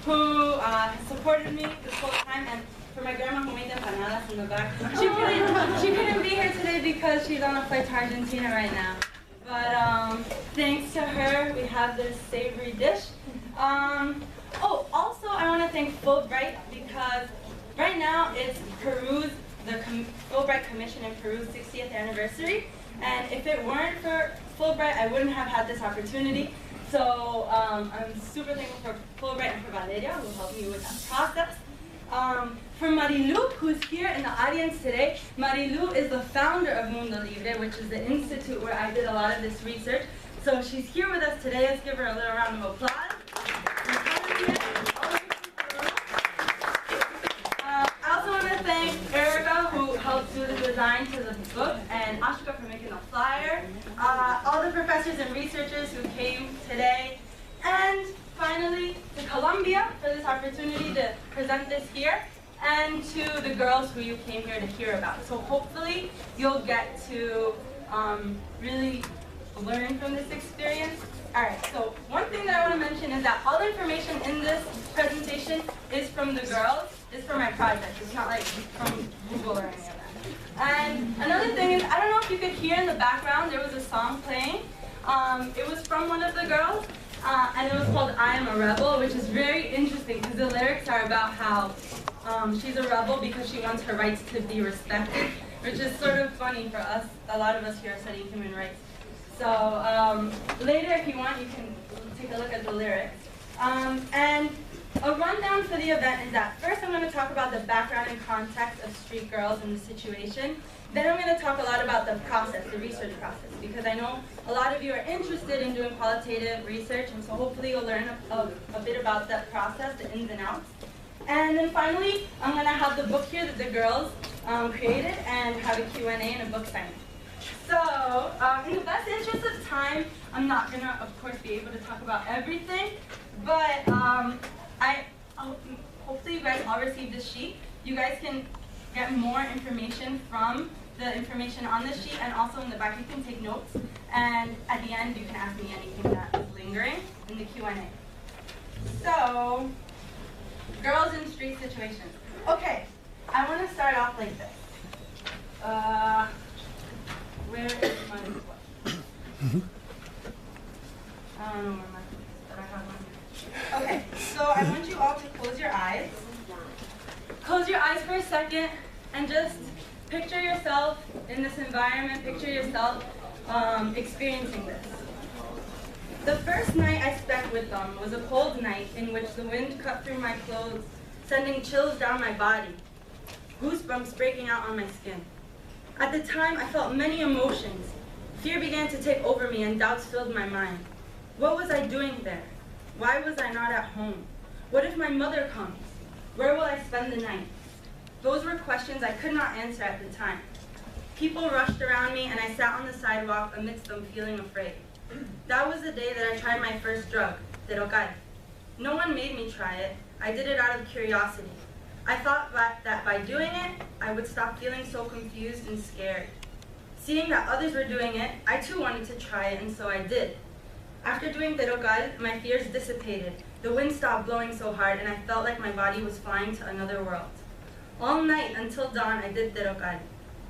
who has supported me this whole time, and for my grandma who made empanadas in the back. She couldn't be here today because she's on a flight to Argentina right now. But thanks to her, we have this savory dish. Oh, also I want to thank Fulbright because right now it's the Fulbright Commission in Peru's 60th anniversary. And if it weren't for Fulbright, I wouldn't have had this opportunity. So I'm super thankful for Fulbright and for Valeria, who helped me with that process. For Marilu, who's here in the audience today, Marilu is the founder of Mundo Libre, which is the institute where I did a lot of this research. So she's here with us today. Let's give her a little round of applause. I also want to thank Erica, who helped do the design to the book, and Ashika for making the flyer, all the professors and researchers who came today, and finally to Colombia for this opportunity to present this here, and to the girls who you came here to hear about. So hopefully you'll get to really learn from this experience. Alright, so one thing that I want to mention is that all the information in this presentation is from the girls, is from my project. It's not like from Google or any of that. And another thing is, I don't know if you could hear in the background, there was a song playing. It was from one of the girls, and it was called I Am a Rebel, which is very interesting because the lyrics are about how she's a rebel because she wants her rights to be respected, which is sort of funny for us. A lot of us here are studying human rights. So later, if you want, you can take a look at the lyrics. And a rundown for the event is that first I'm going to talk about the background and context of street girls and the situation. Then I'm going to talk a lot about the process, the research process, because I know a lot of you are interested in doing qualitative research, and so hopefully you'll learn a bit about that process, the ins and outs. And then finally, I'm going to have the book here that the girls created and have a Q&A and a book signing. So, in the best interest of time, I'm not going to, of course, be able to talk about everything, but hopefully you guys all received this sheet. You guys can get more information from the information on this sheet, and also in the back you can take notes, and at the end you can ask me anything that is lingering in the Q&A. So, girls in street situations. Okay, I want to start off like this. Where is my book? I don't know where my book is, but I have one here. Okay, so I want you all to close your eyes. Close your eyes for a second and just picture yourself in this environment, picture yourself experiencing this. The first night I spent with them was a cold night in which the wind cut through my clothes, sending chills down my body, goosebumps breaking out on my skin. At the time, I felt many emotions. Fear began to take over me and doubts filled my mind. What was I doing there? Why was I not at home? What if my mother comes? Where will I spend the night? Those were questions I could not answer at the time. People rushed around me and I sat on the sidewalk amidst them feeling afraid. That was the day that I tried my first drug, derocal. No one made me try it. I did it out of curiosity. I thought that by doing it, I would stop feeling so confused and scared. Seeing that others were doing it, I too wanted to try it, and so I did. After doing derocal, my fears dissipated. The wind stopped blowing so hard, and I felt like my body was flying to another world. All night until dawn, I did derocal.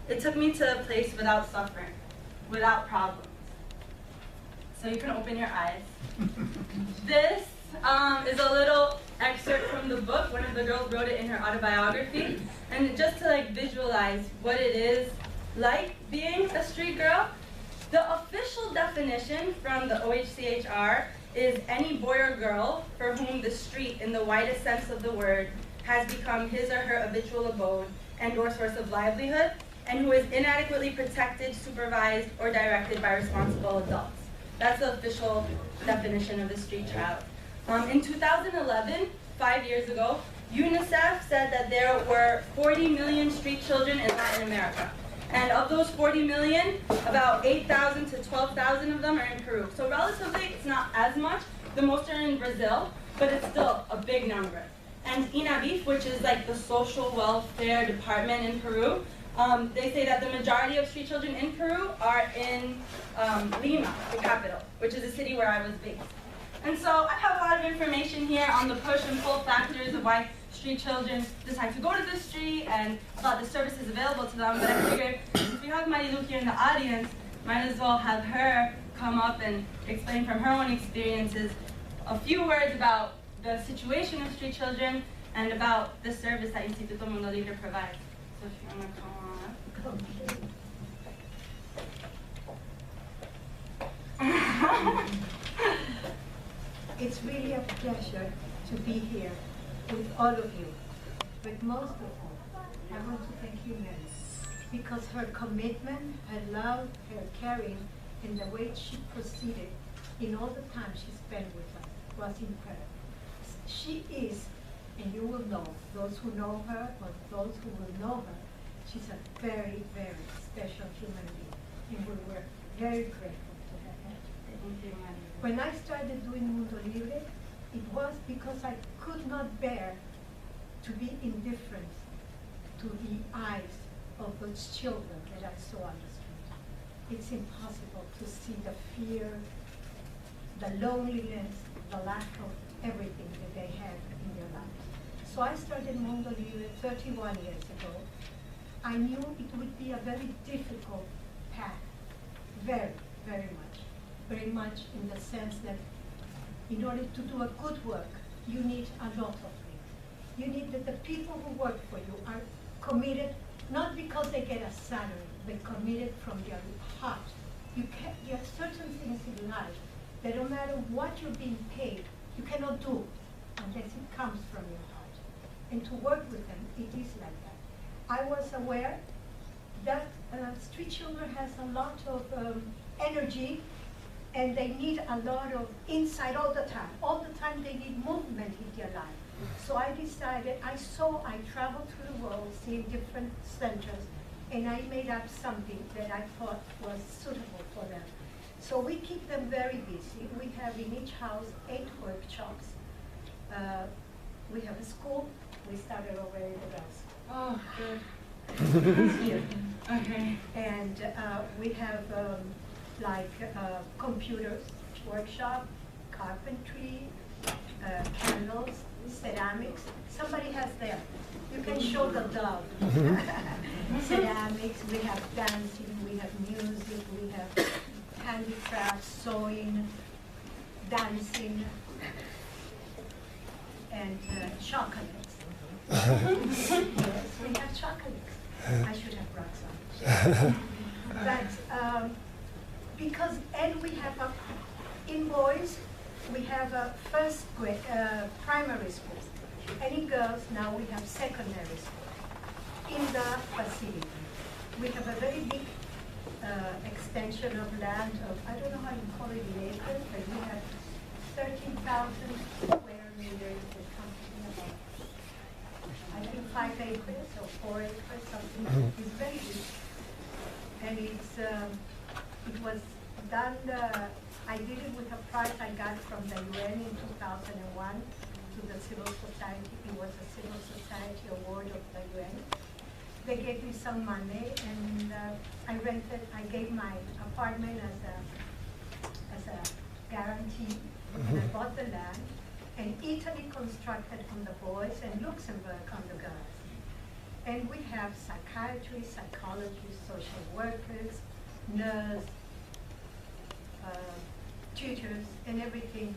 It took me to a place without suffering, without problems. So you can open your eyes. This is a little excerpt from the book. One of the girls wrote it in her autobiography. And just to visualize what it is like being a street girl, the official definition from the OHCHR is any boy or girl for whom the street, in the widest sense of the word, has become his or her habitual abode and or source of livelihood, and who is inadequately protected, supervised, or directed by responsible adults. That's the official definition of the street child. In 2011, 5 years ago, UNICEF said that there were 40 million street children in Latin America. And of those 40 million, about 8,000 to 12,000 of them are in Peru. So relatively, it's not as much. The most are in Brazil, but it's still a big number. And INAVIF, which is like the social welfare department in Peru, they say that the majority of street children in Peru are in Lima, the capital, which is the city where I was based. And so I have a lot of information here on the push and pull factors of why street children decide to go to the street and about the services available to them. But I figured, since we have Marilu here in the audience, might as well have her come up and explain from her own experiences a few words about the situation of street children and about the service that Instituto Mundo Libre provides. So if you want to come on up. It's really a pleasure to be here with all of you. But most of all, I want to thank you, Mary, because her commitment, her love, her caring, and the way she proceeded in all the time she spent with us was incredible. She is, and you will know, those who know her or those who will know her, she's a very, very special human being, and we were very grateful to her. When I started doing Mundo Libre, it was because I could not bear to be indifferent to the eyes of those children that I saw on the street. It's impossible to see the fear, the loneliness, the lack of everything that they have in their lives. So I started Mundo Libre 31 years ago. I knew it would be a very difficult path, very, very much in the sense that in order to do a good work, you need a lot of things. You need that the people who work for you are committed, not because they get a salary, but committed from their heart. There are certain things in life that no matter what you're being paid, you cannot do unless it comes from your heart. And to work with them, it is like that. I was aware that street children has a lot of energy, and they need a lot of insight all the time. All the time they need movement in their life. So I decided, I traveled through the world, seeing different centers, and I made up something that I thought was suitable for them. So we keep them very busy. We have in each house 8 workshops. We have a school. We started already the best. Oh, good. Here. Okay. And we have computers workshop, carpentry, candles, ceramics. Somebody has there. You can show the dog. Ceramics, we have dancing, we have music, we have handicrafts, sewing, dancing, and chocolates. Yes, we have chocolates. I should have brought some. But because, and we have in boys, we have a first grade, primary school. And in girls, now we have secondary school. In the facility, we have a very big extension of land of, I don't know how you call it in acres, but we have 13,000 square meters that come to about, I think 5 acres or 4 acres, something. It's very big. And it was done, I did it with a prize I got from the UN in 2001 to the Civil Society. It was a Civil Society Award of the UN. They gave me some money, and I gave my apartment as a guarantee. I bought the land, and Italy constructed on the boys and Luxembourg on the girls. And we have psychiatry, psychologists, social workers, nurse, tutors, and everything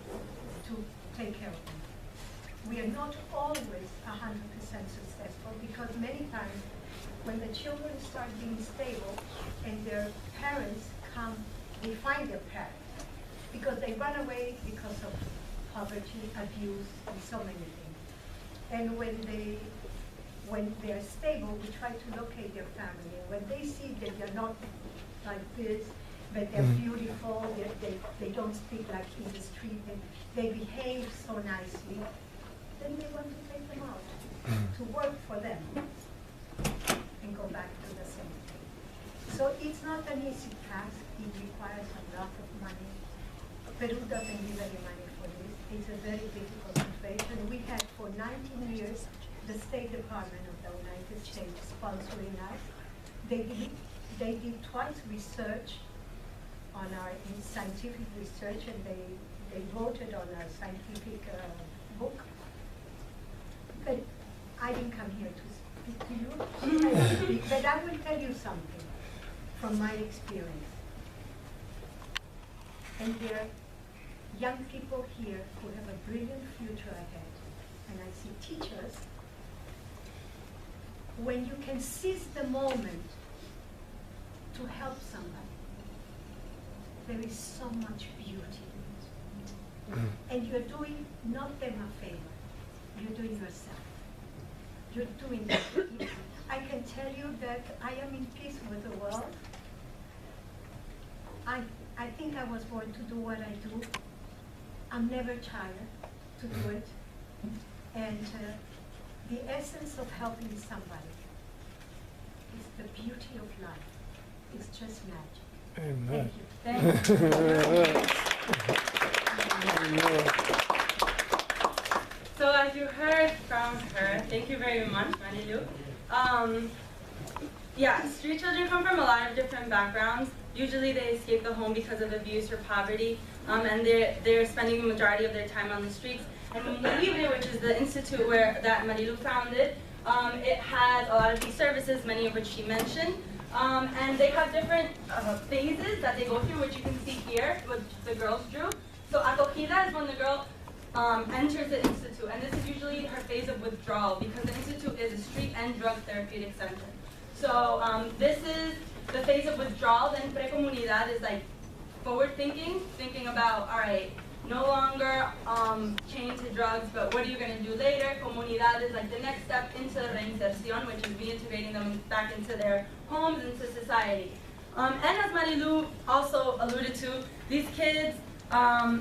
to take care of them. We are not always 100% successful because many times when the children start being stable and their parents come, they find their parents because they run away because of poverty, abuse, and so many things. And when they're stable, we try to locate their family. And when they see that they're not like this, but they're beautiful, they don't speak like in the street, and they behave so nicely, then they want to take them out to work for them and go back to the same thing. So it's not an easy task. It requires a lot of money. Peru doesn't give any money for this. It's a very difficult situation. We had for 19 years the State Department of the United States sponsoring us. They did twice research on our scientific research, and they voted on a scientific book. But I didn't come here to speak to you. But I will tell you something from my experience. And there are young people here who have a brilliant future ahead. And I see teachers, when you can seize the moment to help somebody, there is so much beauty in it. And you're doing not them a favor, you're doing yourself. You're doing that. I can tell you that I am in peace with the world. I think I was born to do what I do. I'm never tired to do it. And the essence of helping somebody is the beauty of life. It's just magic. Amen. Thank you. So as you heard from her, thank you very much, Marilu. Yeah, street children come from a lot of different backgrounds. Usually they escape the home because of abuse or poverty, and they're spending the majority of their time on the streets. And Libre, which is the institute that Marilu founded, it has a lot of these services, many of which she mentioned. And they have different phases that they go through, which you can see here, which the girls drew. So acogida is when the girl enters the institute, and this is usually her phase of withdrawal because the institute is a street and drug therapeutic center. So this is the phase of withdrawal. Then pre-comunidad is like forward thinking about, all right, no longer chained to drugs, but what are you going to do later? Comunidad is like the next step into reinserción, which is reintegrating them back into their homes, into society. And as Marilu also alluded to, these kids,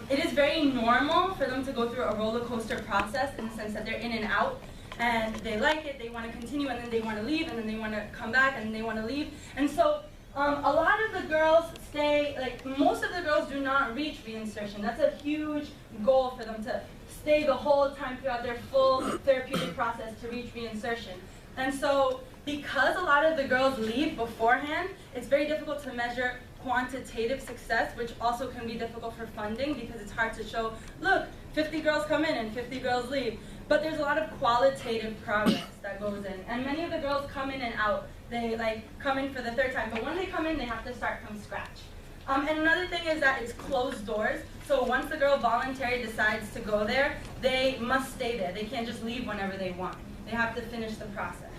it is very normal for them to go through a roller coaster process in the sense that they're in and out, and they like it, they want to continue, and then they want to leave, and then they want to come back, and then they want to leave. And so a lot of the girls stay, like most of the girls do not reach reinsertion. That's a huge goal for them to stay the whole time throughout their full therapeutic process to reach reinsertion. And so because a lot of the girls leave beforehand, it's very difficult to measure quantitative success, which also can be difficult for funding because it's hard to show, look, 50 girls come in and 50 girls leave. But there's a lot of qualitative progress that goes in. And many of the girls come in and out. They like come in for the third time, but when they come in, they have to start from scratch. And another thing is that it's closed doors. So once the girl voluntarily decides to go there, they must stay there. They can't just leave whenever they want. They have to finish the process.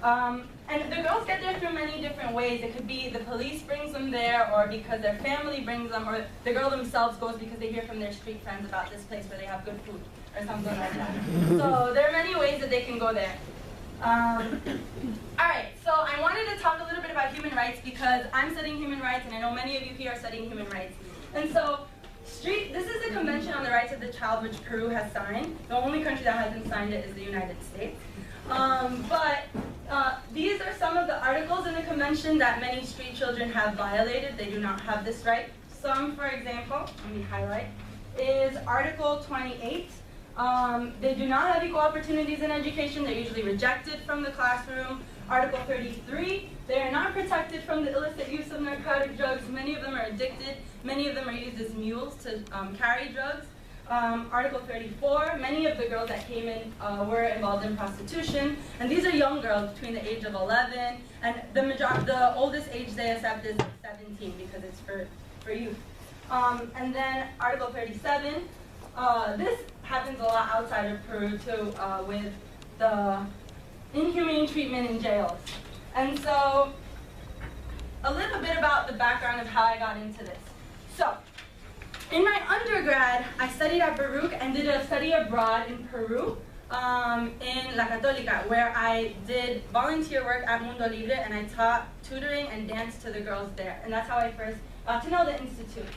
And the girls get there through many different ways. It could be the police brings them there, or because their family brings them, or the girl themselves goes because they hear from their street friends about this place where they have good food, or something like that. So there are many ways that they can go there. Alright, so I wanted to talk a little bit about human rights because I'm studying human rights, and I know many of you here are studying human rights. And so, this is the Convention on the Rights of the Child, which Peru has signed. The only country that hasn't signed it is the United States. These are some of the articles in the convention that many street children have violated. They do not have this right. Some, for example, let me highlight, is Article 28. They do not have equal opportunities in education. They're usually rejected from the classroom. Article 33, they are not protected from the illicit use of narcotic drugs. Many of them are addicted. Many of them are used as mules to carry drugs. Article 34, many of the girls that came in were involved in prostitution. And these are young girls between the age of 11, and the oldest age they accept is 17 because it's for youth. And then Article 37, this happens a lot outside of Peru too, with the inhumane treatment in jails. And so, a little bit about the background of how I got into this. So, in my undergrad, I studied at Baruch and did a study abroad in Peru, in La Católica, where I did volunteer work at Mundo Libre, and I taught tutoring and dance to the girls there. And that's how I first got to know the institute.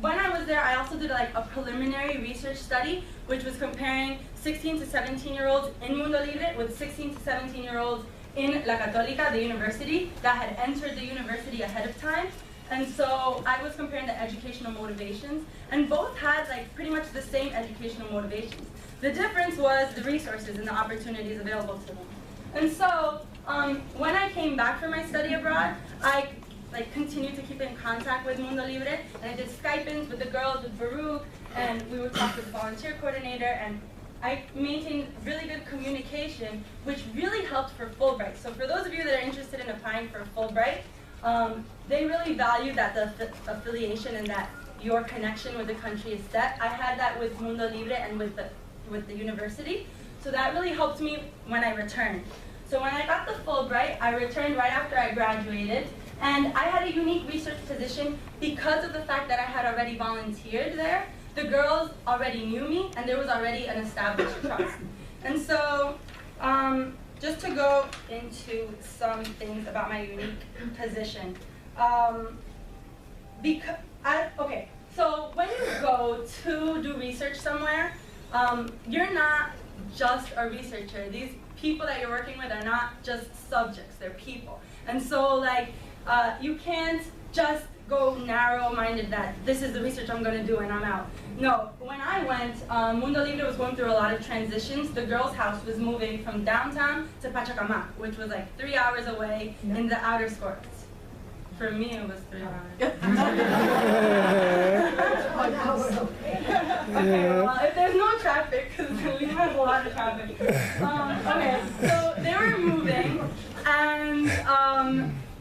When I was there, I also did like a preliminary research study, which was comparing 16 to 17-year-olds in Mundo Libre with 16 to 17-year-olds in La Católica, the university, that had entered the university ahead of time. And so I was comparing the educational motivations, and both had like pretty much the same educational motivations. The difference was the resources and the opportunities available to them. And so when I came back from my study abroad, I like continue to keep in contact with Mundo Libre, and I did Skype-ins with the girls, with Peru, and we would talk with the volunteer coordinator, and I maintained really good communication, which really helped for Fulbright. So for those of you that are interested in applying for Fulbright, they really value that the affiliation and that your connection with the country is set. I had that with Mundo Libre and with the university, so that really helped me when I returned. So when I got the Fulbright, I returned right after I graduated, and I had a unique research position because of the fact that I had already volunteered there. The girls already knew me, and there was already an established trust. And so, just to go into some things about my unique position. Okay, so when you go to do research somewhere, you're not just a researcher. These people that you're working with are not just subjects, they're people. And so, like, you can't just go narrow-minded that this is the research I'm going to do and I'm out. No, when I went, Mundo Libre was going through a lot of transitions. The girls' house was moving from downtown to Pachacamac, which was like 3 hours away in the outer skirts. For me, it was 3 hours. Okay, well, if there's no traffic, because Lima has a lot of traffic. Okay, so they were moving, and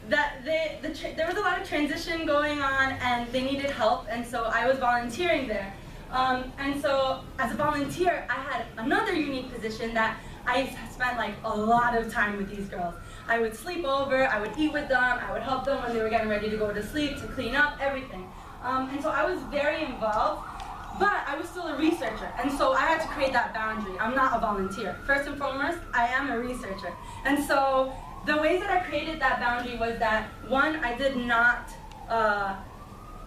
there was a lot of transition going on, and they needed help, and so I was volunteering there. And so, as a volunteer, I had another unique position that I spent like a lot of time with these girls. I would sleep over, I would eat with them, I would help them when they were getting ready to go to sleep, to clean up, everything. And so I was very involved, but I was still a researcher, and so I had to create that boundary. I'm not a volunteer. First and foremost, I am a researcher. And so the ways that I created that boundary was that, one, I did not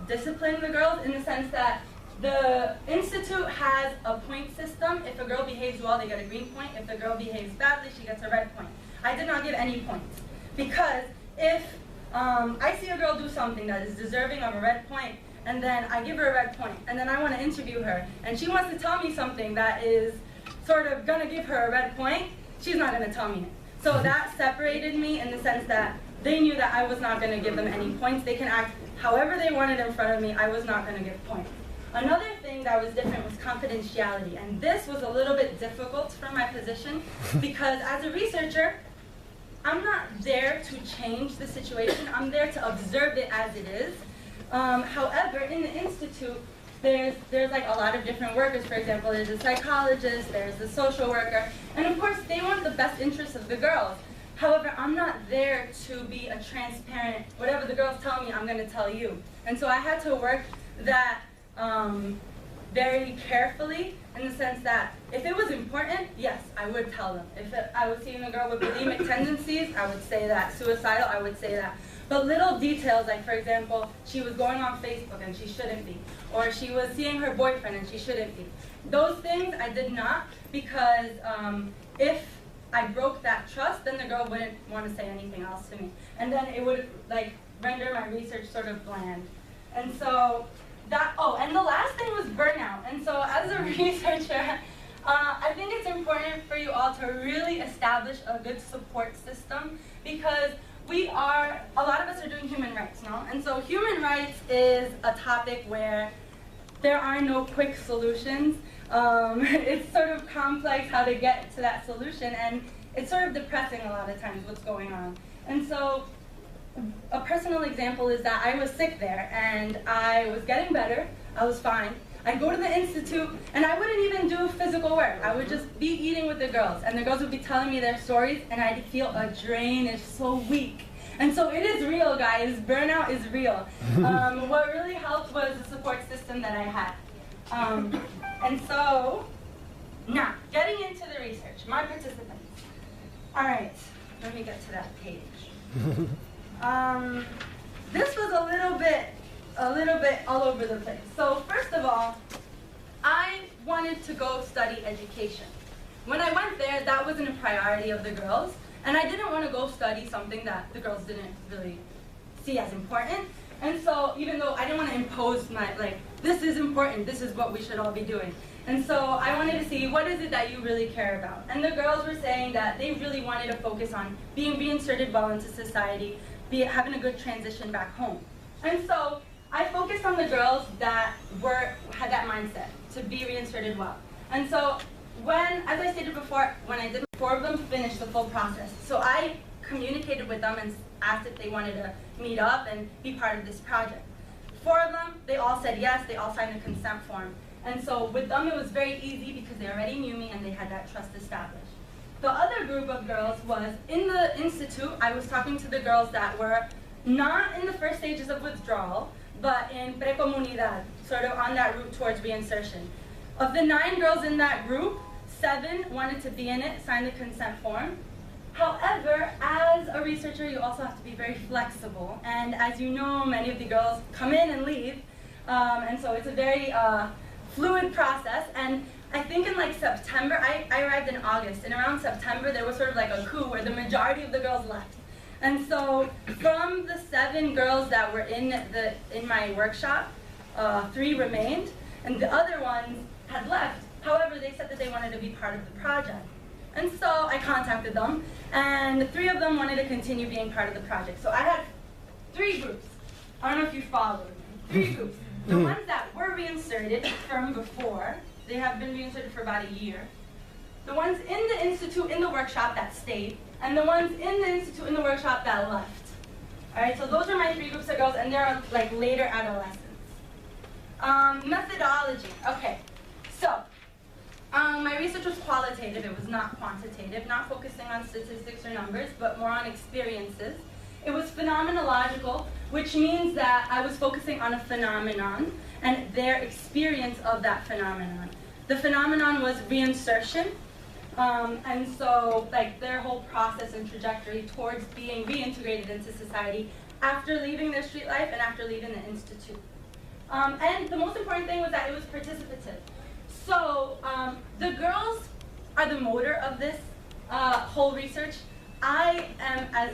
discipline the girls in the sense that the institute has a point system. If a girl behaves well, they get a green point. If the girl behaves badly, she gets a red point. I did not give any points, because if I see a girl do something that is deserving of a red point, and then I give her a red point, and then I want to interview her, and she wants to tell me something that is sort of going to give her a red point, she's not going to tell me it. So that separated me in the sense that they knew that I was not going to give them any points. They can act however they wanted in front of me. I was not going to give points. Another thing that was different was confidentiality, and this was a little bit difficult for my position, because as a researcher, I'm not there to change the situation. I'm there to observe it as it is. However, in the institute, there's like a lot of different workers. For example, there's a psychologist, there's a social worker, and of course they want the best interests of the girls. However, I'm not there to be a transparent, whatever the girls tell me, I'm going to tell you. And so I had to work that very carefully, in the sense that if it was important, yes, I would tell them. If I was seeing a girl with bulimic tendencies, I would say that. Suicidal, I would say that. But little details, like for example, she was going on Facebook and she shouldn't be, or she was seeing her boyfriend and she shouldn't be. Those things I did not, because if I broke that trust, then the girl wouldn't want to say anything else to me. And then it would like render my research sort of bland. And so that, oh, and the last thing was burnout. And so as a researcher, I think it's important for you all to really establish a good support system, because a lot of us are doing human rights, no? And so human rights is a topic where there are no quick solutions. It's sort of complex how to get to that solution, and it's sort of depressing a lot of times what's going on. And so a personal example is that I was sick there, and I was getting better, I was fine. I'd go to the institute, and I wouldn't even do physical work. I would just be eating with the girls, and the girls would be telling me their stories, and I'd feel a drain, it's so weak. And so it is real, guys. Burnout is real. What really helped was the support system that I had. And so, now, getting into the research, my participants. All right, let me get to that page. This was a little bit all over the place. So first of all, I wanted to go study education. When I went there, that wasn't a priority of the girls, and I didn't want to go study something that the girls didn't really see as important. And so even though I didn't want to impose my, like, this is important, this is what we should all be doing. And so I wanted to see, what is it that you really care about? And the girls were saying that they really wanted to focus on being reinserted well into society, having a good transition back home. And so I focused on the girls that had that mindset to be reinserted well. And so as I stated before, when I did, 4 of them finished the full process. So I communicated with them and asked if they wanted to meet up and be part of this project. 4 of them, they all said yes, they all signed the consent form. And so with them it was very easy because they already knew me and they had that trust established. The other group of girls was, in the institute, I was talking to the girls that were not in the first stages of withdrawal, but in precomunidad, sort of on that route towards reinsertion. Of the 9 girls in that group, 7 wanted to be in it, signed the consent form. However, as a researcher, you also have to be very flexible. And as you know, many of the girls come in and leave. And so it's a very fluid process. And I think in like September, I arrived in August, and around September, there was sort of like a coup where the majority of the girls left. And so from the 7 girls that were in my workshop, 3 remained, and the other ones had left. However, they said that they wanted to be part of the project. And so I contacted them, and 3 of them wanted to continue being part of the project. So I had 3 groups. I don't know if you followed me. 3 groups. The ones that were reinserted from before, they have been reinserted for about a year. The ones in the institute, in the workshop that stayed, and the ones in the institute, in the workshop that left. All right, so those are my 3 groups of girls, and they're like later adolescents. Methodology, okay. So, my research was qualitative, it was not quantitative, not focusing on statistics or numbers, but more on experiences. It was phenomenological, which means that I was focusing on a phenomenon and their experience of that phenomenon. The phenomenon was reinsertion, and so like their whole process and trajectory towards being reintegrated into society after leaving their street life and after leaving the institute. And the most important thing was that it was participative. So the girls are the motor of this whole research. I am, as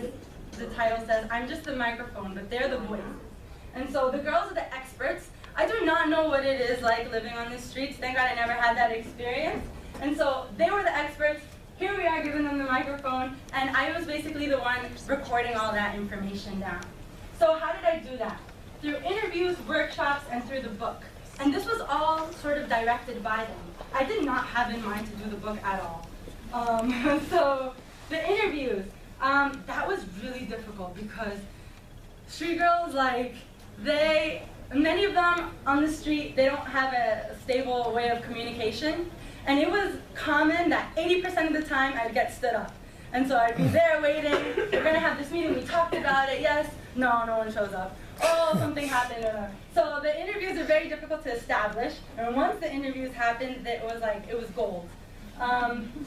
the title says, I'm just the microphone, but they're the voices. And so the girls are the experts. I do not know what it is like living on the streets. Thank God I never had that experience. And so they were the experts. Here we are giving them the microphone, and I was basically the one recording all that information down. So how did I do that? Through interviews, workshops, and through the book. And this was all sort of directed by them. I did not have in mind to do the book at all. So the interviews, that was really difficult because street girls, like, many of them on the street, they don't have a stable way of communication. And it was common that 80% of the time I'd get stood up. And so I'd be there waiting, we're gonna have this meeting, we talked about it, yes, no one shows up. Oh, something happened. So the interviews are very difficult to establish. And once the interviews happened, it was gold.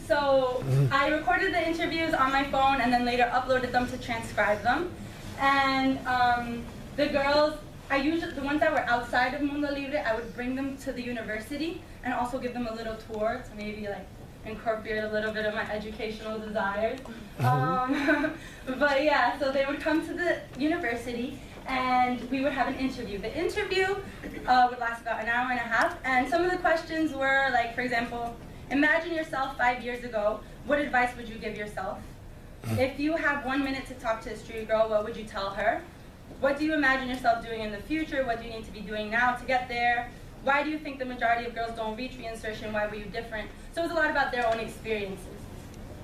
So I recorded the interviews on my phone and then later uploaded them to transcribe them. And the girls, the ones that were outside of Mundo Libre, I would bring them to the university and also give them a little tour to maybe like incorporate a little bit of my educational desires. But yeah, so they would come to the university and we would have an interview. The interview would last about an hour and a half, and some of the questions were like, for example, imagine yourself 5 years ago. What advice would you give yourself? If you have 1 minute to talk to a street girl, what would you tell her? What do you imagine yourself doing in the future? What do you need to be doing now to get there? Why do you think the majority of girls don't reach reinsertion? Why were you different? So it was a lot about their own experiences.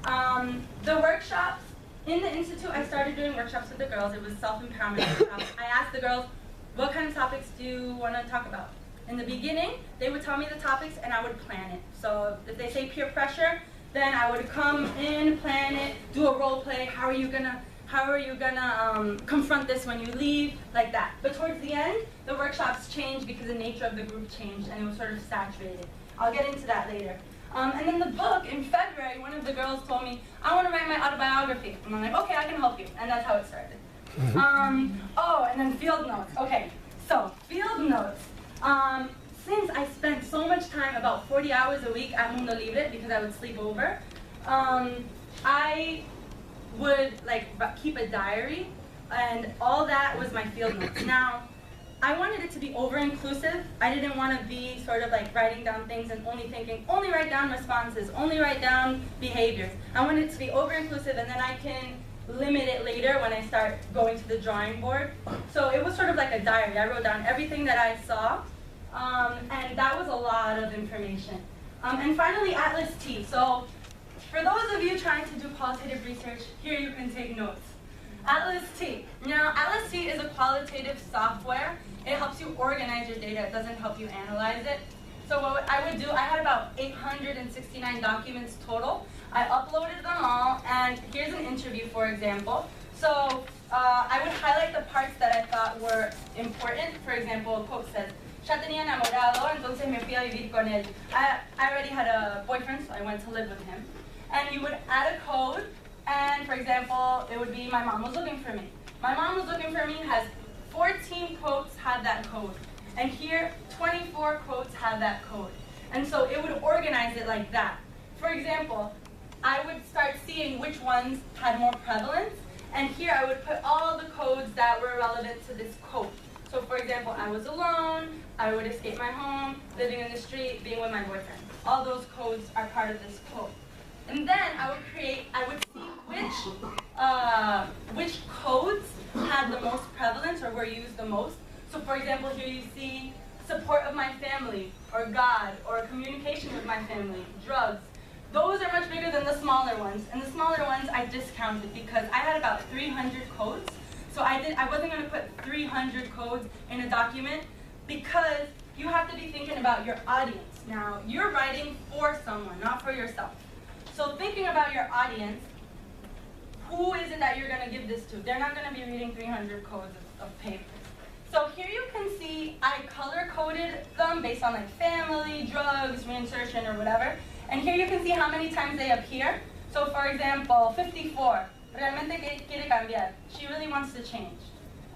The workshops, in the institute, I started doing workshops with the girls. It was self-empowerment workshops. I asked the girls, what kind of topics do you want to talk about? In the beginning, they would tell me the topics and I would plan it. So if they say peer pressure, then I would come in, plan it, do a role play. How are you gonna confront this when you leave? Like that. But towards the end, the workshops changed because the nature of the group changed and it was sort of saturated. I'll get into that later. And then the book, in February, one of the girls told me, I want to write my autobiography. And I'm like, okay, I can help you. And that's how it started. Oh, and then field notes. Okay, so field notes. Since I spent so much time, about 40 hours a week at Mundo Libre, because I would sleep over, I would keep a diary, and all that was my field notes. Now, I wanted it to be over-inclusive. I didn't want to be sort of like writing down things and only thinking, only write down responses, only write down behaviors. I wanted it to be over-inclusive, and then I can limit it later when I start going to the drawing board. So it was sort of like a diary. I wrote down everything that I saw, and that was a lot of information. And finally, Atlas T. So for those of you trying to do qualitative research, here you can take notes. Atlas T. Now, Atlas T is a qualitative software. It helps you organize your data. It doesn't help you analyze it. So what I would do, I had about 869 documents total. I uploaded them all, and here's an interview, for example. So I would highlight the parts that I thought were important. For example, a quote says, "Ya tenía enamorado, entonces me fui a vivir con él." I already had a boyfriend, so I went to live with him. And you would add a code, and for example, it would be, "My mom was looking for me." "My mom was looking for me" has 14 quotes have that code. And here, 24 quotes have that code. And so it would organize it like that. For example, I would start seeing which ones had more prevalence, and here I would put all the codes that were relevant to this quote. So for example, I was alone, I would escape my home, living in the street, being with my boyfriend. All those codes are part of this quote. And then I would see which codes had the most prevalence or were used the most. So for example, here you see support of my family, or God, or communication with my family, drugs. Those are much bigger than the smaller ones. And the smaller ones I discounted because I had about 300 codes. So I wasn't going to put 300 codes in a document because you have to be thinking about your audience. Now, you're writing for someone, not for yourself. So thinking about your audience, who is it that you're going to give this to? They're not going to be reading 300 codes of paper. So here you can see I color-coded them based on like family, drugs, reinsertion, or whatever. And here you can see how many times they appear. So for example, 54, realmente quiere cambiar. She really wants to change.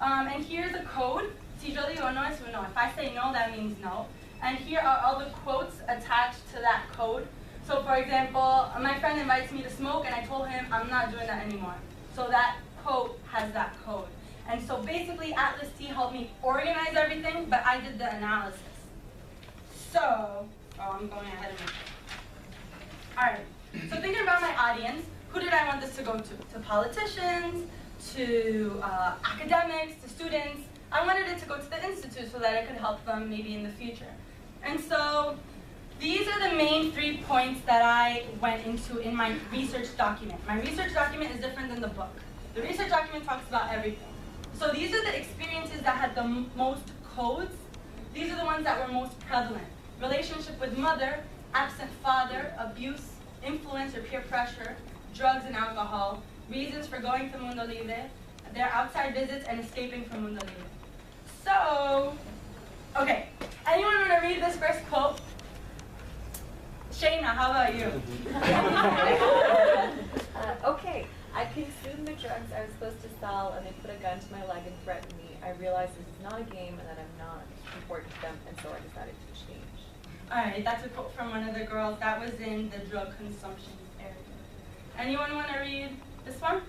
And here's a code. Si yo digo no es no. If I say no, that means no. And here are all the quotes attached to that code. So for example, my friend invites me to smoke, and I told him I'm not doing that anymore. So that quote has that code. And so basically, Atlas T helped me organize everything, but I did the analysis. So, I'm going ahead of myself. All right, so thinking about my audience, who did I want this to go to? To politicians, to academics, to students. I wanted it to go to the institute so that it could help them maybe in the future. And so these are the main 3 points that I went into in my research document. My research document is different than the book. The research document talks about everything. So these are the experiences that had the most codes. These are the ones that were most prevalent. Relationship with mother, absent father, abuse, influence or peer pressure, drugs and alcohol, reasons for going to Mundo Libre, their outside visits, and escaping from Mundo Libre. So, okay, anyone want to read this first quote? Shayna, how about you? Okay. I consumed the drugs I was supposed to sell, and they put a gun to my leg and threatened me. I realized this is not a game and that I'm not important to them, and so I decided to change. All right, that's a quote from one of the girls. That was in the drug consumption area. Anyone want to read this one?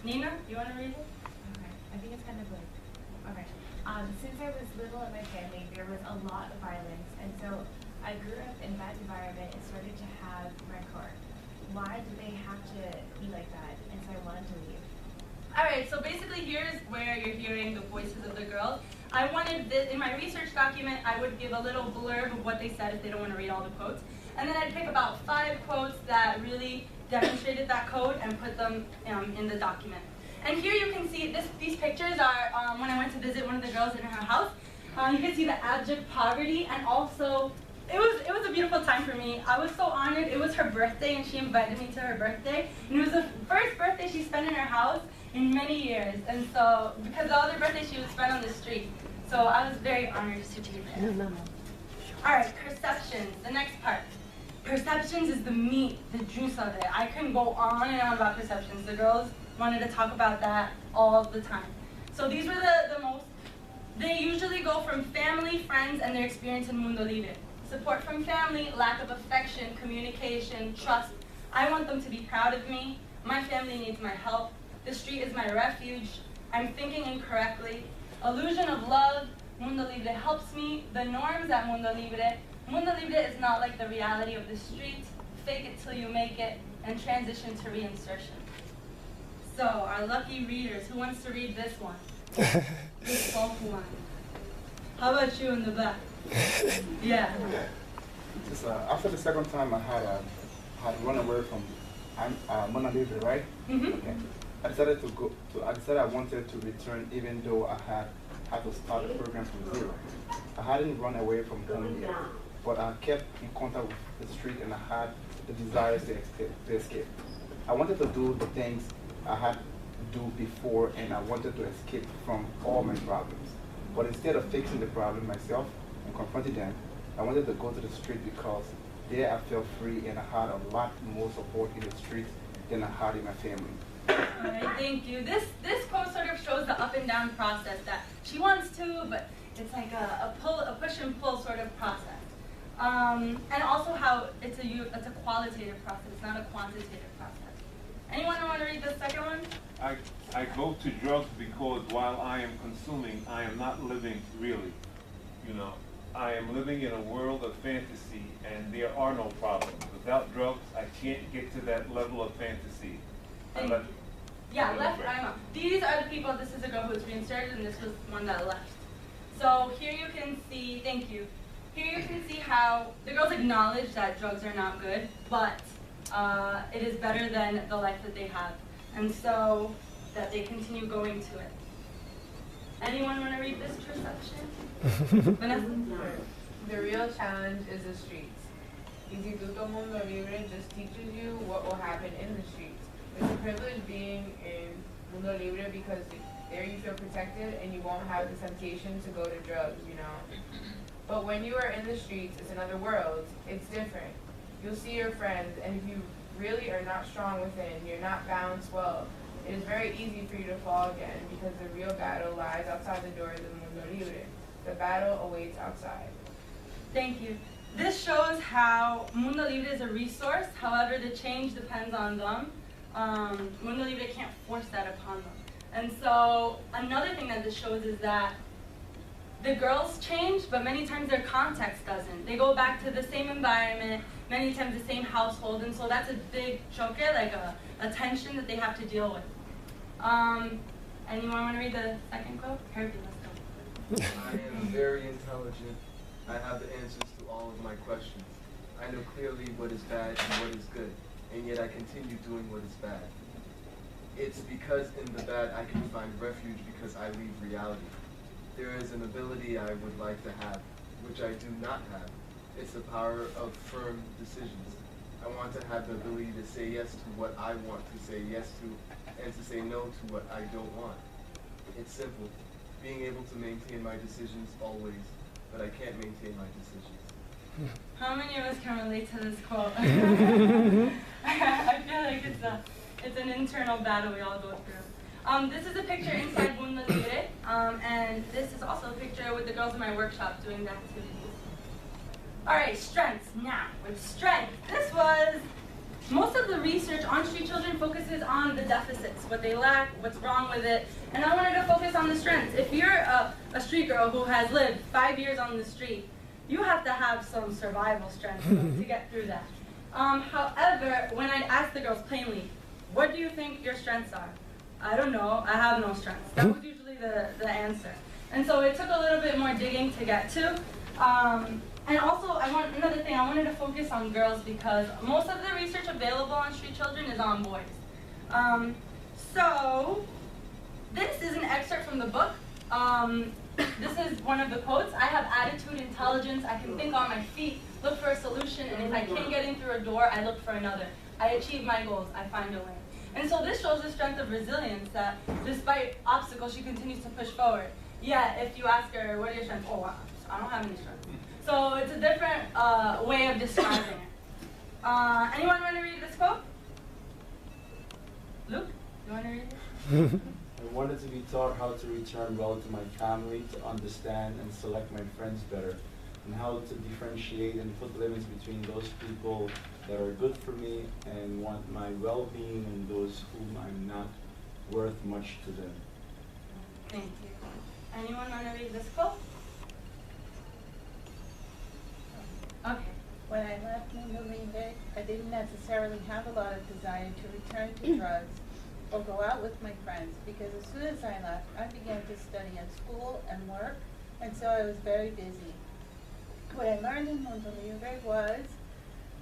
Nina, you want to read it? Okay, I think it's kind of like, okay. Since I was little in my family, there was a lot of violence, and so I grew up in that environment and started to have rancor. Why do they have to be like that? And so I wanted to leave. All right, so basically here's where you're hearing the voices of the girls. I wanted this, in my research document, I would give a little blurb of what they said if they don't want to read all the quotes. And then I'd pick about 5 quotes that really demonstrated that code and put them in the document. And here you can see, these pictures are when I went to visit one of the girls in her house. You can see the abject poverty, and also it was a beautiful time for me. I was so honored. It was her birthday, and she invited me to her birthday. And it was the first birthday she spent in her house in many years. And so, because all their birthdays she would spend on the street. So I was very honored to be there. All right, perceptions, the next part. Perceptions is the meat, the juice of it. I can go on and on about perceptions. The girls wanted to talk about that all the time. So these were the most, they usually go from family, friends, and their experience in Mundo Libre. Support from family, lack of affection, communication, trust. I want them to be proud of me. My family needs my help. The street is my refuge. I'm thinking incorrectly. Illusion of love. Mundo Libre helps me. The norms at Mundo Libre. Mundo Libre is not like the reality of the street. Fake it till you make it. And transition to reinsertion. So, our lucky readers, who wants to read this one? This 12th one. How about you in the back? Yeah. Just, after the second time I had run away from Mona Lisa, right? Okay. I decided I wanted to return even though I had to start the program from zero. I hadn't run away from home yet, but I kept in contact with the street and I had the desire to escape. I wanted to do the things I had to do before, and I wanted to escape from all my problems. But instead of fixing the problem myself and confronting them, I wanted to go to the street because there I felt free and I had a lot more support in the street than I had in my family. All right, thank you. This quote sort of shows the up and down process that she wants to, but it's like a push and pull sort of process. And also how it's a qualitative process, not a quantitative process. Anyone want to read the second one? I go to drugs because while I am consuming, I am not living really. You know, I am living in a world of fantasy, and there are no problems. Without drugs, I can't get to that level of fantasy. I know. These are the people. This is a girl who was reinserted, and this was one that left. So here you can see, thank you. Here you can see how the girls acknowledge that drugs are not good, but it is better than the life that they have, and so that they continue going to it. Anyone want to read this perception? Vanessa? The real challenge is the streets. Instituto Mundo Libre just teaches you what will happen in the streets. It's a privilege being in Mundo Libre because there you feel protected and you won't have the temptation to go to drugs, you know. But when you are in the streets, it's another world. It's different. You'll see your friends, and if you really are not strong within, you're not balanced well, it is very easy for you to fall again because the real battle lies outside the doors of Mundo Libre. The battle awaits outside. Thank you. This shows how Mundo Libre is a resource, however the change depends on them. Mundo Libre can't force that upon them. And so another thing that this shows is that the girls change, but many times their context doesn't. They go back to the same environment, many times the same household, and so that's a big choke, like a tension that they have to deal with. Anyone want to read the second quote? Herbie, let's go. I am very intelligent. I have the answers to all of my questions. I know clearly what is bad and what is good, and yet I continue doing what is bad. It's because in the bad I can find refuge because I leave reality. There is an ability I would like to have, which I do not have. It's the power of firm decisions. I want to have the ability to say yes to what I want to say yes to, and to say no to what I don't want. It's simple, being able to maintain my decisions always, but I can't maintain my decisions. How many of us can relate to this quote? I feel like it's an internal battle we all go through. This is a picture inside Mundo Libre, and this is also a picture with the girls in my workshop doing the activities. All right, strengths. Now, with strength, most of the research on street children focuses on the deficits, what they lack, what's wrong with it, and I wanted to focus on the strengths. If you're a street girl who has lived 5 years on the street, you have to have some survival strength to get through that. However, when I asked the girls plainly, what do you think your strengths are? I don't know, I have no strengths. That was usually the answer. And so it took a little bit more digging to get to. And also, another thing, I wanted to focus on girls because most of the research available on street children is on boys. So, this is an excerpt from the book. This is one of the quotes. I have attitude, intelligence, I can think on my feet, look for a solution, and if I can't get in through a door, I look for another. I achieve my goals, I find a way. And so this shows the strength of resilience, that despite obstacles, she continues to push forward. Yeah, if you ask her, what are your strengths? Oh, wow, I don't have any strengths. So it's a different way of describing it. Anyone want to read this quote? Luke, you want to read it? I wanted to be taught how to return well to my family, to understand and select my friends better, and how to differentiate and put limits between those people that are good for me and want my well-being and those whom I'm not worth much to them. Thank you. Anyone want to read this quote? Okay. When I left Mundo Libre, I didn't necessarily have a lot of desire to return to drugs, or go out with my friends, because as soon as I left, I began to study at school and work, and so I was very busy. What I learned in Mundo Libre was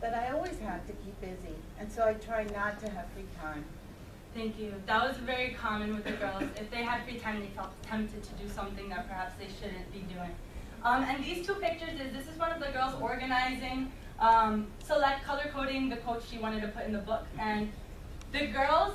that I always have to keep busy, and so I try not to have free time. Thank you. That was very common with the girls. If they had free time, they felt tempted to do something that perhaps they shouldn't be doing. And these two pictures this is one of the girls organizing, select color coding the quotes she wanted to put in the book. And the girls,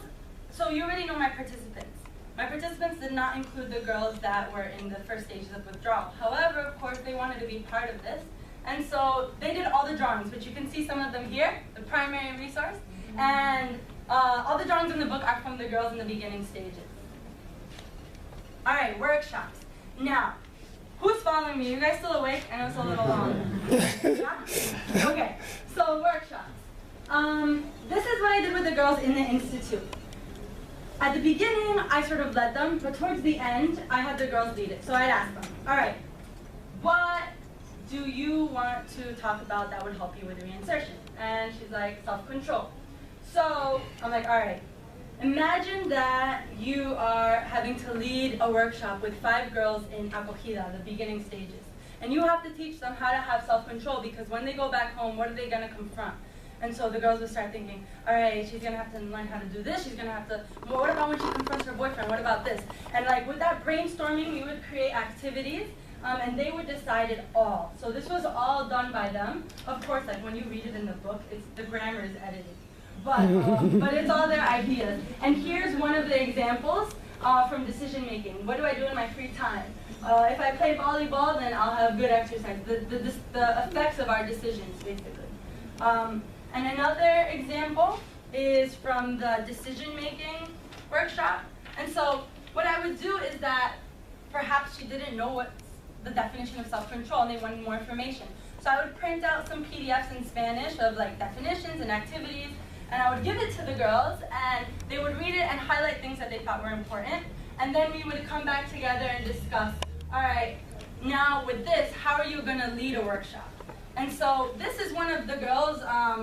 so you already know my participants. My participants did not include the girls that were in the first stages of withdrawal. However, of course, they wanted to be part of this. And so they did all the drawings, which you can see some of them here, the primary resource. And all the drawings in the book are from the girls in the beginning stages. All right, workshops. Now, who's following me? You guys still awake? I know it's a little long. Yeah? Okay, so workshops. This is what I did with the girls in the institute. At the beginning, I sort of led them, but towards the end, I had the girls lead it. So I'd ask them, all right, what do you want to talk about that would help you with reinsertion? And she's like, self-control. So I'm like, all right, imagine that you are having to lead a workshop with 5 girls in acogida, the beginning stages. And you have to teach them how to have self-control, because when they go back home, what are they going to confront? And so the girls would start thinking, all right, she's going to have to learn how to do this. She's going to have to, well, what about when she confronts her boyfriend? What about this? And like with that brainstorming, we would create activities, and they would decide it all. So this was all done by them. Of course, like when you read it in the book, the grammar is edited. But it's all their ideas. And here's one of the examples from decision making. What do I do in my free time? If I play volleyball, then I'll have good exercise. The effects of our decisions, basically. And another example is from the decision-making workshop. And so what I would do is that perhaps she didn't know what's the definition of self-control and they wanted more information. So I would print out some PDFs in Spanish of like definitions and activities, and I would give it to the girls, and they would read it and highlight things that they thought were important. And then we would come back together and discuss, all right, now with this, how are you going to lead a workshop? And so this is one of the girls'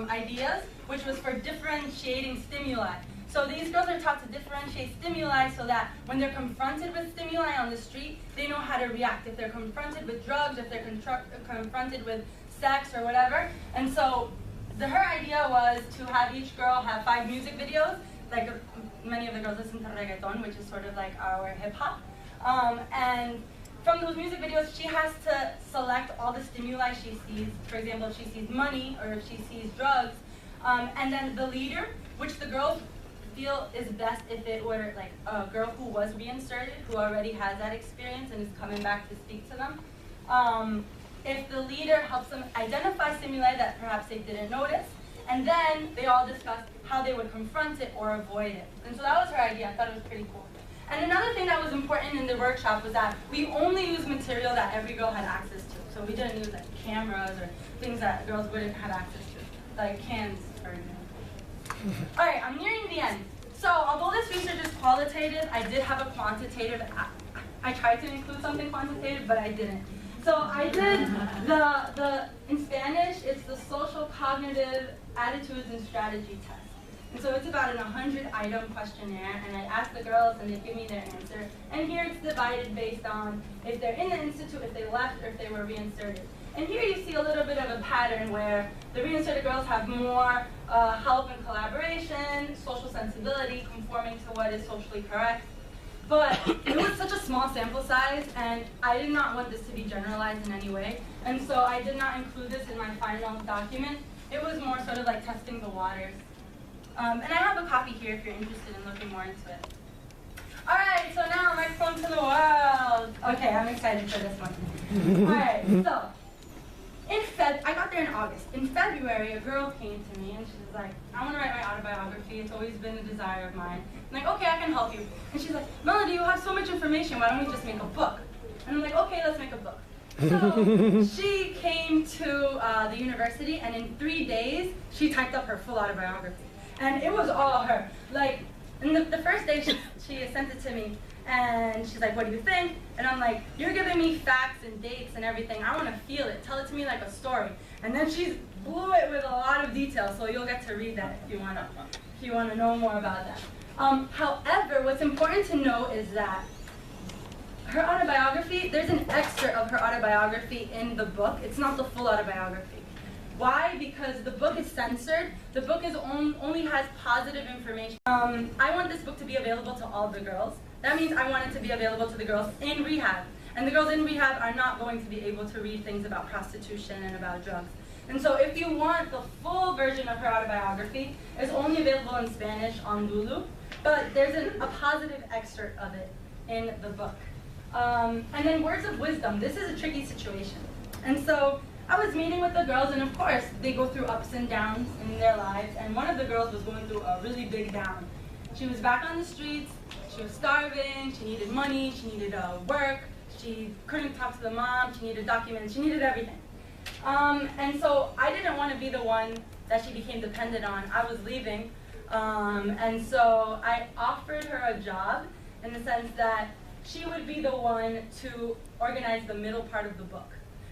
ideas, which was for differentiating stimuli. So these girls are taught to differentiate stimuli so that when they're confronted with stimuli on the street, they know how to react. If they're confronted with drugs, if they're confronted with sex or whatever. And so her idea was to have each girl have 5 music videos. Like many of the girls listen to reggaeton, which is sort of like our hip hop. And from those music videos, she has to select all the stimuli she sees. For example, if she sees money or if she sees drugs. And then the leader, which the girls feel is best if it were like a girl who was reinserted, who already has that experience and is coming back to speak to them. If the leader helps them identify stimuli that perhaps they didn't notice, and then they all discuss how they would confront it or avoid it. And so that was her idea. I thought it was pretty cool. And another thing that was important in the workshop was that we only used material that every girl had access to. So we didn't use like cameras or things that girls wouldn't have access to, like cans, for example. All right, I'm nearing the end. So although this research is qualitative, I did have a quantitative. I tried to include something quantitative, but I didn't. So I did in Spanish, it's the social cognitive attitudes and strategy test. And so it's about an 100-item questionnaire, and I asked the girls, and they give me their answer. And here it's divided based on if they're in the institute, if they left, or if they were reinserted. And here you see a little bit of a pattern where the reinserted girls have more help and collaboration, social sensibility, conforming to what is socially correct. But it was such a small sample size, and I did not want this to be generalized in any way. And so I did not include this in my final document. It was more sort of like testing the waters. And I have a copy here if you're interested in looking more into it. All right, so now microphone to the world. Okay, I'm excited for this one. All right, so I got there in August. In February, a girl came to me and she was like, I want to write my autobiography. It's always been a desire of mine. I'm like, okay, I can help you. And she's like, Melody, you have so much information. Why don't we just make a book? And I'm like, okay, let's make a book. So she came to the university, and in 3 days, she typed up her full autobiography. And it was all her. Like, and the first day she sent it to me, and she's like, what do you think? And I'm like, you're giving me facts and dates and everything. I want to feel it. Tell it to me like a story. And then she blew it with a lot of detail, so you'll get to read that if you want to know more about that. However, what's important to know is that her autobiography, there's an excerpt of her autobiography in the book. It's not the full autobiography. Why? Because the book is censored. The book is only has positive information. I want this book to be available to all the girls. That means I want it to be available to the girls in rehab. And the girls in rehab are not going to be able to read things about prostitution and about drugs. And so if you want the full version of her autobiography, it's only available in Spanish on Lulu, but there's a positive excerpt of it in the book. And then words of wisdom. This is a tricky situation. And so I was meeting with the girls, and of course, they go through ups and downs in their lives, and one of the girls was going through a really big down. She was back on the streets, she was starving, she needed money, she needed work, she couldn't talk to the mom, she needed documents, she needed everything. And so I didn't want to be the one that she became dependent on. I was leaving, and so I offered her a job in the sense that she would be the one to organize the middle part of the book.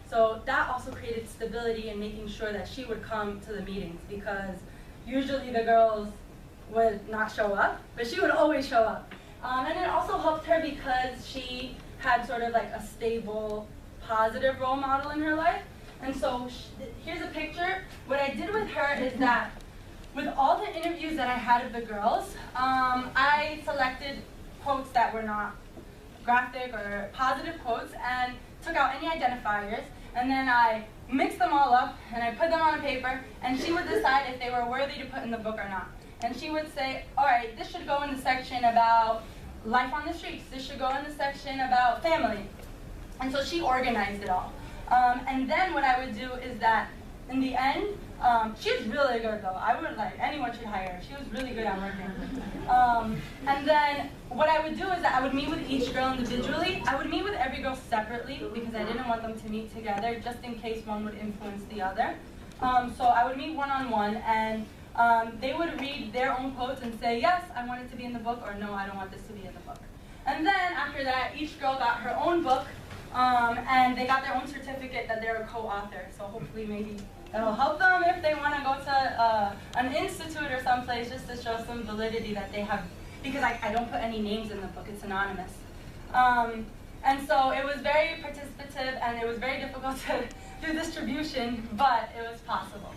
So that also created stability in making sure that she would come to the meetings, because usually the girls would not show up, but she would always show up. And it also helped her because she had sort of like a stable, positive role model in her life. And so here's a picture. What I did with her is that with all the interviews that I had of the girls, I selected quotes that were not graphic or positive quotes and took out any identifiers, and then I mixed them all up and I put them on a paper, and she would decide if they were worthy to put in the book or not. And she would say, all right, this should go in the section about life on the streets, this should go in the section about family. And so she organized it all. And then what I would do is that in the end, she was really good though. I would anyone should hire her. She was really good at working. And then what I would do is that I would meet with each girl individually. I would meet with every girl separately because I didn't want them to meet together just in case one would influence the other. So I would meet one-on-one, and they would read their own quotes and say, yes, I want it to be in the book, or no, I don't want this to be in the book. And then after that, each girl got her own book, and they got their own certificate that they're a co-author. So hopefully maybe it'll help them if they want to go to an institute or someplace just to show some validity that they have, because I don't put any names in the book, it's anonymous. And so it was very participative, and it was very difficult to do distribution, but it was possible.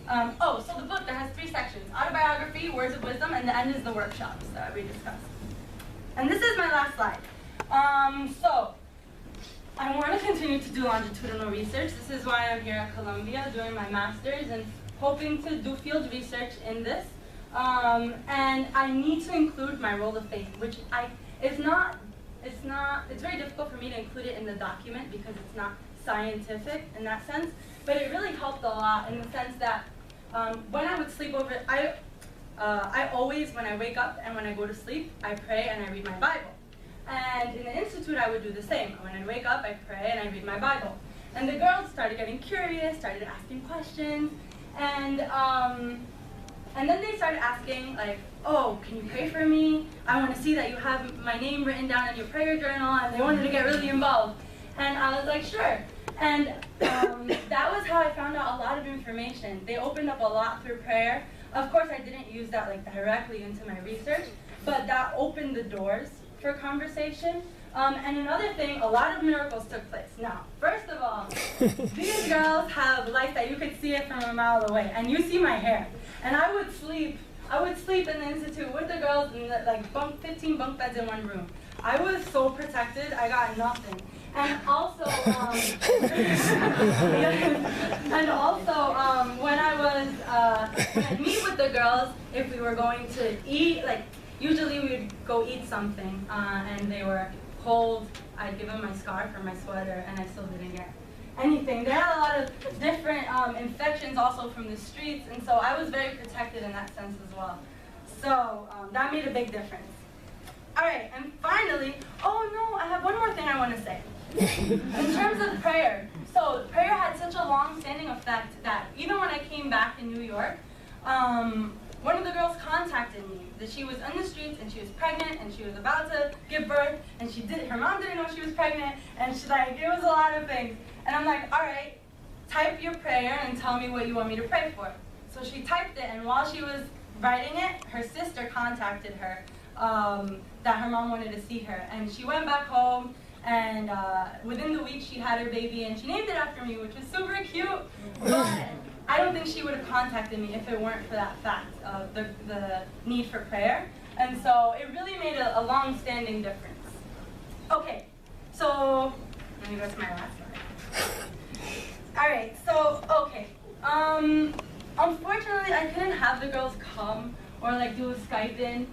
So the book that has 3 sections: autobiography, words of wisdom, and the end is the workshops that we discussed. And this is my last slide. So I want to continue to do longitudinal research. This is why I'm here at Columbia doing my master's and hoping to do field research in this. And I need to include my role of faith, which it's very difficult for me to include it in the document because it's not scientific in that sense, but it really helped a lot in the sense that when I would sleep over, I always, when I wake up and when I go to sleep, I pray and I read my Bible. And in the institute, I would do the same. When I wake up, I pray and I read my Bible. And the girls started getting curious, started asking questions, and then they started asking, like, oh, can you pray for me? I want to see that you have my name written down in your prayer journal, and they wanted to get really involved. And I was like, sure. And that was how I found out a lot of information. They opened up a lot through prayer. Of course, I didn't use that directly into my research, but that opened the doors for conversation. And another thing, a lot of miracles took place. Now, first of all, these girls have lights that you could see it from a mile away, and you see my hair. And I would sleep in the institute with the girls in 15 bunk beds in one room. I was so protected, I got nothing. And also, when I'd meet with the girls, if we were going to eat, usually we would go eat something, and they were cold. I'd give them my scarf or my sweater, and I still didn't get anything. They had a lot of different infections also from the streets, and so I was very protected in that sense as well. So that made a big difference. All right, and finally, I have one more thing I want to say. In terms of prayer, so prayer had such a long-standing effect that even when I came back in New York, one of the girls contacted me that she was on the streets and she was pregnant and she was about to give birth and her mom didn't know she was pregnant, and it was a lot of things. And I'm like, all right, type your prayer and tell me what you want me to pray for. So she typed it, and while she was writing it, her sister contacted her that her mom wanted to see her. And she went back home, and within the week she had her baby, and she named it after me, which was super cute. But I don't think she would have contacted me if it weren't for that fact of the need for prayer. And so it really made a long-standing difference. Okay, so let me go to my last slide. All right, so, okay. Unfortunately, I couldn't have the girls come or like do a Skype in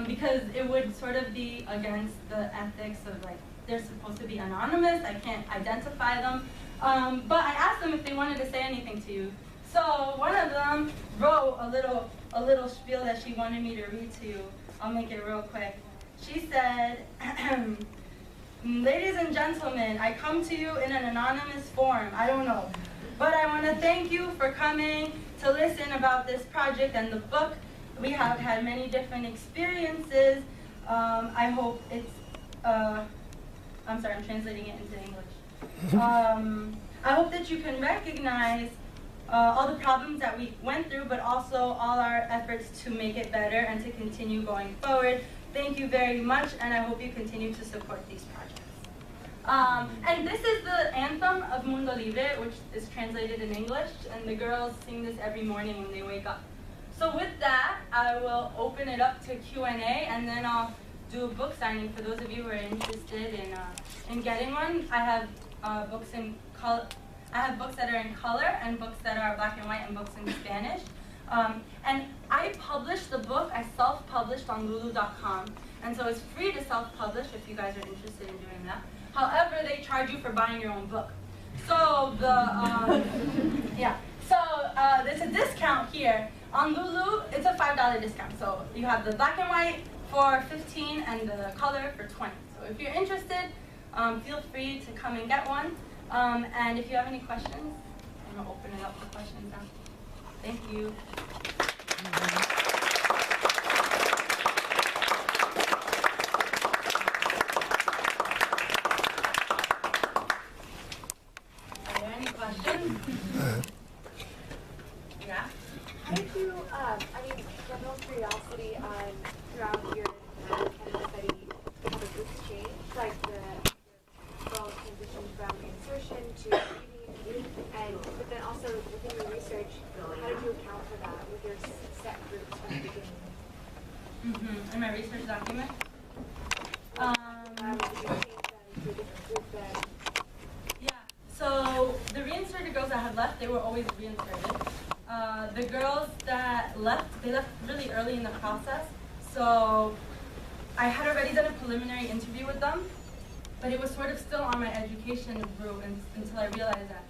because it would sort of be against the ethics of like, they're supposed to be anonymous, I can't identify them. But I asked them if they wanted to say anything to you. So one of them wrote a little spiel that she wanted me to read to you. I'll make it real quick. She said, "Ladies and gentlemen, I come to you in an anonymous form. I don't know. But I want to thank you for coming to listen about this project and the book. We have had many different experiences. I hope it's, I'm sorry, I'm translating it into English. I hope that you can recognize all the problems that we went through, but also all our efforts to make it better and to continue going forward. Thank you very much, and I hope you continue to support these projects." And this is the anthem of Mundo Libre, which is translated in English, and the girls sing this every morning when they wake up. So with that, I will open it up to Q&A, and then I'll do a book signing for those of you who are interested in getting one. I have books in color. I have books that are in color and books that are black and white and books in Spanish. And I published the book, I self-published on lulu.com. And so it's free to self-publish if you guys are interested in doing that. However, they charge you for buying your own book. So there's a discount here. On Lulu, it's a $5 discount. So you have the black and white for $15 and the color for $20. So if you're interested, feel free to come and get one. And if you have any questions, I'm going to open it up for questions now. Thank you. Are there any questions? Yeah? How did you, general curiosity on throughout your cannabis study, how the groups change, like the girls transition from insertion to reading, but then also within your research, how did you account for that with your set groups from the beginning? In my research document? Did you change that into a different group then? Yeah, so the reinserted girls that had left, they were always reinserted. The girls that left, they left really early in the process. So I had already done a preliminary interview with them, but it was sort of still on my education route until I realized that,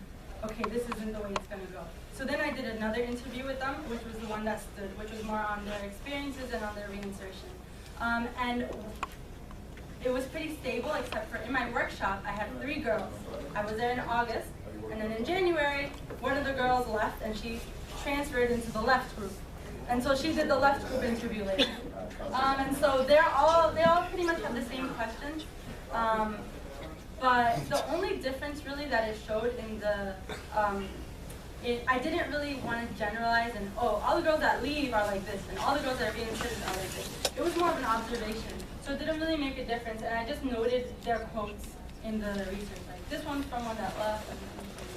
okay, this isn't the way it's going to go. So then I did another interview with them, which was the one that stood, which was more on their experiences and on their reinsertion. And it was pretty stable, except for in my workshop, I had 3 girls. I was there in August, and then in January, one of the girls left, and she transferred into the left group. And so she did the left group interview later. And so they all pretty much have the same questions. But the only difference really that it showed in the, I didn't really want to generalize and, oh, all the girls that leave are like this, and all the girls that are being inserted are like this. It was more of an observation. So it didn't really make a difference, and I just noted their quotes in the research. Like, this one's from one that left, and this one's from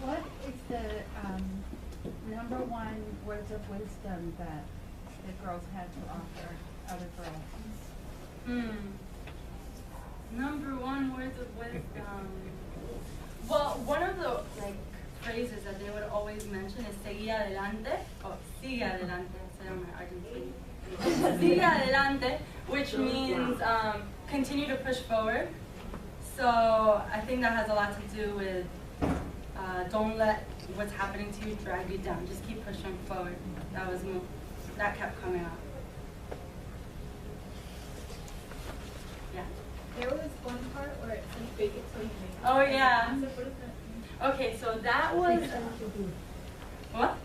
What is the #1 words of wisdom that the girls had to offer other girls? #1 words of wisdom. Well, one of the phrases that they would always mention is "seguí adelante" or "sigue adelante." "Sigue adelante," which means continue to push forward. So I think that has a lot to do with don't let what's happening to you drag you down. Just keep pushing forward. That kept coming up. Yeah. There was one part where it said fake it till you make it. Oh yeah. So what does that mean? Okay, so that was what?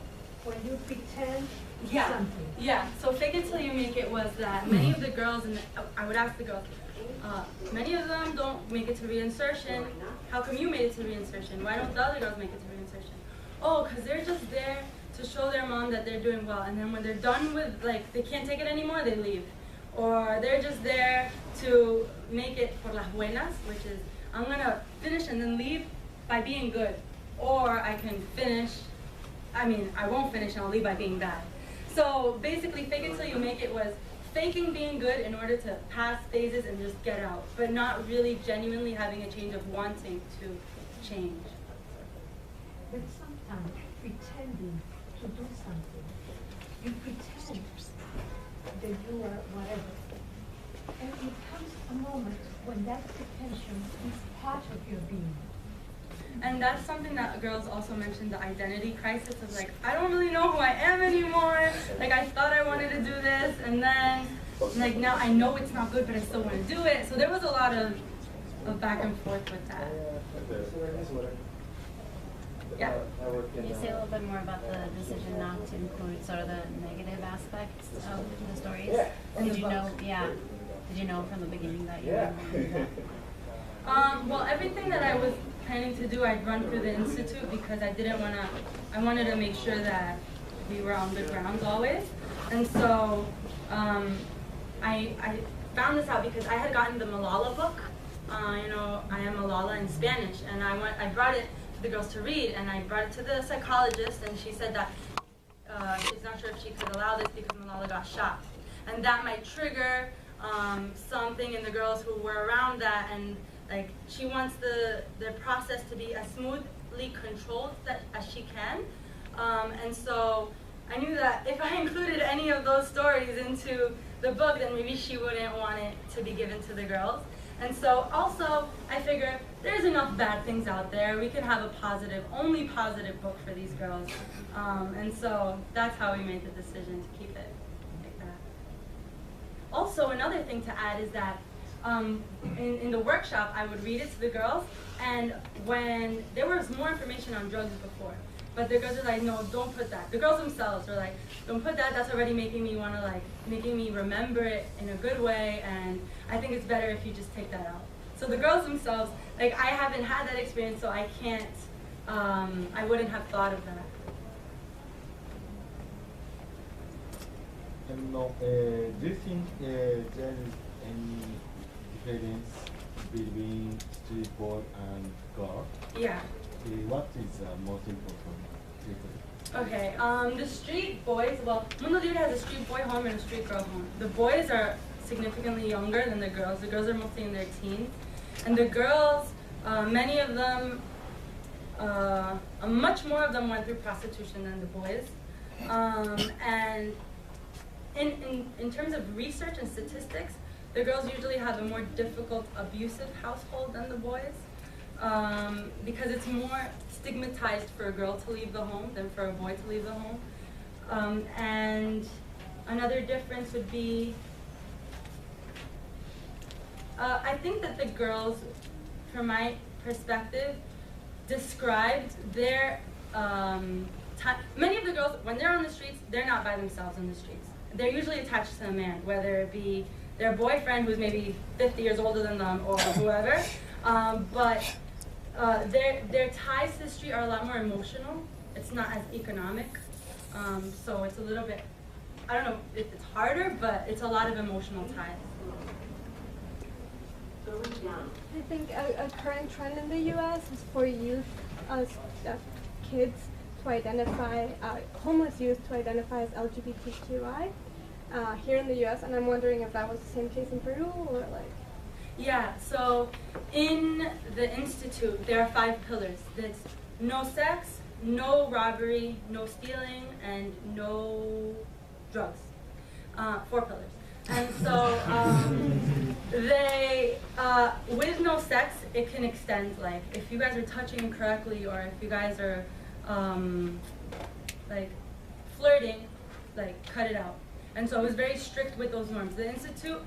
When you pretend Yeah. something. Yeah. So fake it till you make it was that many of the girls, and I would ask the girls, Many of them don't make it to reinsertion. How come you made it to reinsertion? Why don't the other girls make it to reinsertion? Oh, because they're just there to show their mom that they're doing well, and then when they're done with, like, they can't take it anymore, they leave. Or they're just there to make it por las buenas, which is, I'm gonna finish and then leave by being good. Or I can finish, I won't finish and I'll leave by being bad. So basically, fake it till you make it was faking being good in order to pass phases and just get out, but not really genuinely having a change of wanting to change. But sometimes pretending to do something, you pretend that you are whatever. And it comes a moment when that pretension is part of your being. And that's something that girls also mentioned, the identity crisis of like, I don't really know who I am anymore. Like, I thought I wanted to do this, and then like now I know it's not good, but I still want to do it. So there was a lot of back and forth with that. Yeah. Can you say a little bit more about the decision not to include sort of the negative aspects of the stories? Did you know? Yeah. Did you know from the beginning that you were going to do that? Well, everything that I was planning to do, I'd run through the institute because I didn't want to. I wanted to make sure that we were on good grounds always, and so I found this out because I had gotten the Malala book. I am Malala in Spanish, and I brought it to the girls to read, and I brought it to the psychologist, and she said that she's not sure if she could allow this because Malala got shot, and that might trigger something in the girls who were around that, and like she wants the process to be as smoothly controlled as she can, and so I knew that if I included any of those stories into the book, then maybe she wouldn't want it to be given to the girls. And so also, I figure there's enough bad things out there. We can have a positive, only positive book for these girls. And so that's how we made the decision to keep it like that. Also, another thing to add is that in the workshop, I would read it to the girls, and when there was more information on drugs before, but the girls are like, no, don't put that. The girls themselves are like, don't put that, that's already making me want to, like, making me remember it in a good way, and I think it's better if you just take that out. So the girls themselves, like, I haven't had that experience, so I can't, I wouldn't have thought of that. Do you think there is any difference between street boy and girl? Yeah. What is most important? Okay, the street boys, well, Mundo Libre has a street boy home and a street girl home. The boys are significantly younger than the girls. The girls are mostly in their teens. And the girls, many of them, much more of them went through prostitution than the boys. And in terms of research and statistics, the girls usually have a more difficult, abusive household than the boys. Because it's more stigmatized for a girl to leave the home than for a boy to leave the home. And another difference would be, I think that the girls, from my perspective, described their time. Many of the girls, when they're on the streets, they're not by themselves on the streets. They're usually attached to a man, whether it be their boyfriend who's maybe 50 years older than them or whoever. But their ties to the street are a lot more emotional. It's not as economic. So it's a little bit, I don't know if it's harder, but it's a lot of emotional ties. I think a current trend in the U.S. is for youth, kids, to identify, homeless youth to identify as LGBTQI here in the U.S. And I'm wondering if that was the same case in Peru or like. Yeah, so in the Institute, there are 5 pillars. There's no sex, no robbery, no stealing, and no drugs. 4 pillars. And so they, with no sex, it can extend, like, if you guys are touching incorrectly or if you guys are, like, flirting, like, cut it out. And so it was very strict with those norms. The Institute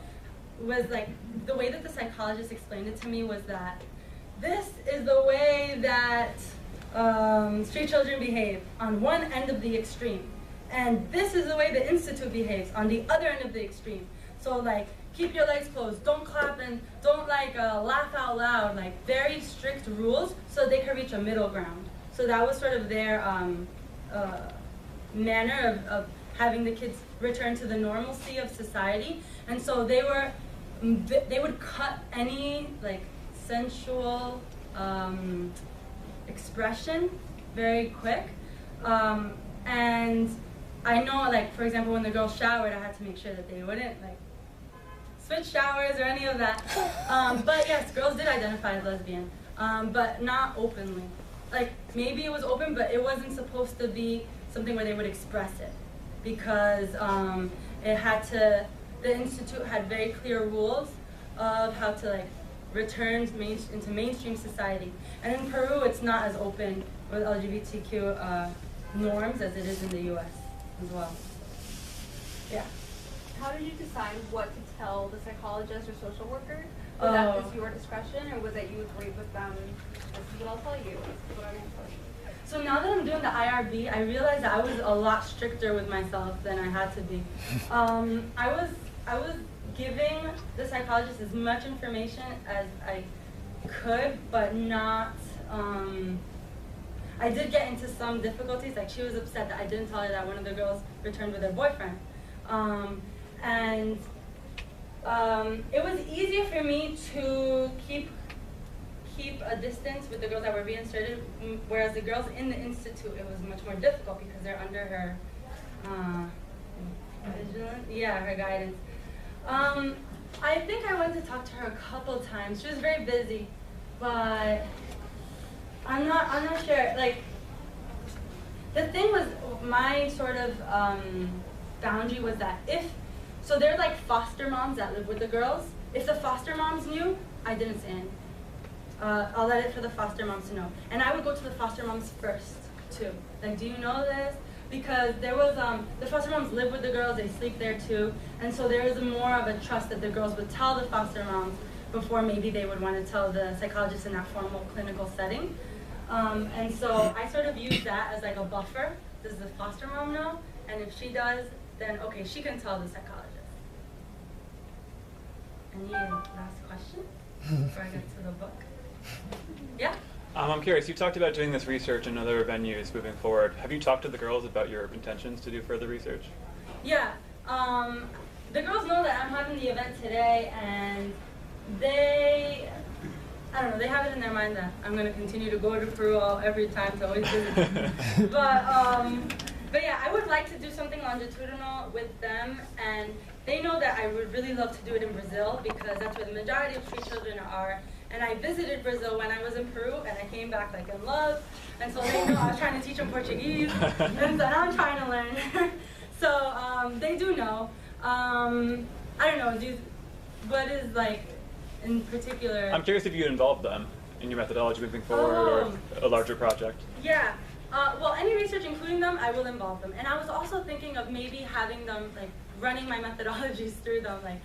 was like, the way that the psychologist explained it to me was that this is the way that street children behave on one end of the extreme. And this is the way the Institute behaves on the other end of the extreme. So like, keep your legs closed, don't clap, and don't like laugh out loud, like very strict rules so they could reach a middle ground. So that was sort of their manner of having the kids return to the normalcy of society. And so they would cut any like sensual expression very quick. And I know, like, for example, when the girls showered, I had to make sure that they wouldn't like switch showers or any of that. But yes, girls did identify as lesbian, but not openly. Like, maybe it was open, but it wasn't supposed to be something where they would express it, because the institute had very clear rules of how to like return into mainstream society. And in Peru, it's not as open with LGBTQ norms as it is in the U.S. as well. Yeah. How did you decide what to tell the psychologist or social worker? Was that just your discretion, or was it you agreed with them? This is what I'll tell you. This is what I'm going to tell you. So now that I'm doing the IRB, I realized that I was a lot stricter with myself than I had to be. I was giving the psychologist as much information as I could, but not. I did get into some difficulties. Like, she was upset that I didn't tell her that one of the girls returned with her boyfriend. It was easier for me to keep a distance with the girls that were reinserted, whereas the girls in the institute, it was much more difficult because they're under her her guidance. I think I went to talk to her a couple times. She was very busy, but I'm not sure. Like, the thing was, my sort of boundary was that so they're like foster moms that live with the girls. If the foster moms knew, I didn't say anything. I'll let it for the foster moms to know. And I would go to the foster moms first, too. Like, do you know this? Because there was, the foster moms live with the girls, they sleep there too. And so there was more of a trust that the girls would tell the foster moms before maybe they would want to tell the psychologist in that formal clinical setting. And so I sort of used that as like a buffer. Does the foster mom know? And if she does, then okay, she can tell the psychologist. Any last question before I get to the book? Yeah? I'm curious, you talked about doing this research in other venues moving forward. Have you talked to the girls about your intentions to do further research? Yeah. The girls know that I'm having the event today, and they have it in their mind that I'm going to continue to go to Peru every time to always visit them. But yeah, I would like to do something longitudinal with them, and they know that I would really love to do it in Brazil because that's where the majority of street children are. And I visited Brazil when I was in Peru, and I came back like in love. And so they know I was trying to teach them Portuguese, and so now I'm trying to learn. So they do know. I don't know, what is like in particular? I'm curious if you involve them in your methodology moving forward or a larger project. Yeah. Well, any research including them, I will involve them. And I was also thinking of maybe having them, like, running my methodologies through them, like,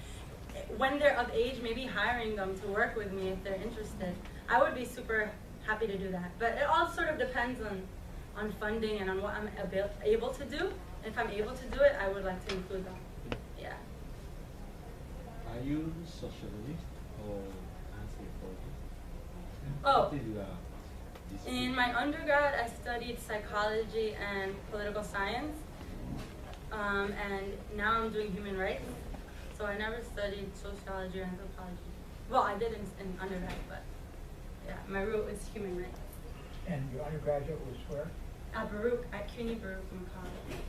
when they're of age, maybe hiring them to work with me if they're interested. I would be super happy to do that. But it all sort of depends on funding and on what I'm able to do. If I'm able to do it, I would like to include them. Yeah. Are you sociologist or anthropologist? Oh. In my undergrad, I studied psychology and political science, and now I'm doing human rights. So I never studied sociology or anthropology. Well, I did in undergrad, but yeah, my root is human rights. And your undergraduate was where? At Baruch, at CUNY Baruch in college.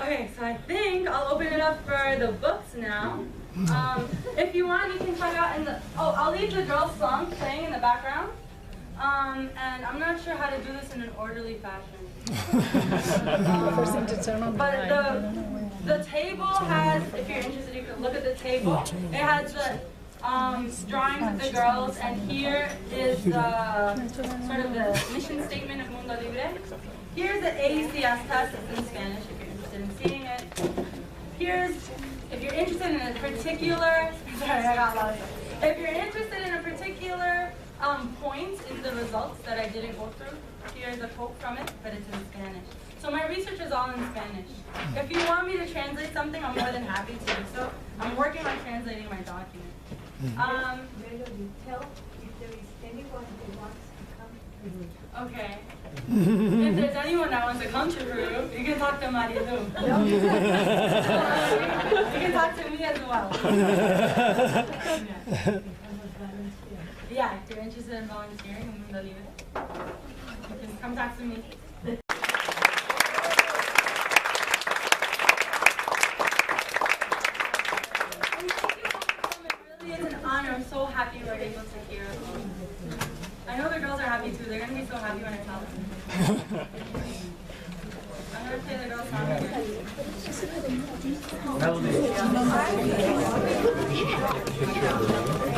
Okay, so I think I'll open it up for the books now. If you want, you can check out in the, I'll leave the girls' song playing in the background. And I'm not sure how to do this in an orderly fashion. First thing to turn on the table has, if you're interested, you can look at the table. It has the drawings of the girls, and here is the sort of the mission statement of Mundo Libre. Here's the ACS test, it's in Spanish if you're interested in seeing it. Here's, if you're interested in a particular, if you're interested in a particular point in the results that I didn't go through, here's a quote from it, but it's in Spanish. So my research is all in Spanish. If you want me to translate something, I'm more than happy to. So I'm working on translating my document. Melody, tell if there is anyone who wants to come to Peru. Okay. If there's anyone that wants to come to Peru, you can talk to Marilu. You can talk to me as well. Yeah, if you're interested in volunteering in Mundo Libre, you can come talk to me. I'm so happy we're able to hear them. I know the girls are happy too. They're going to be so happy when I tell them. I'm going to play the girls' song again. Melody.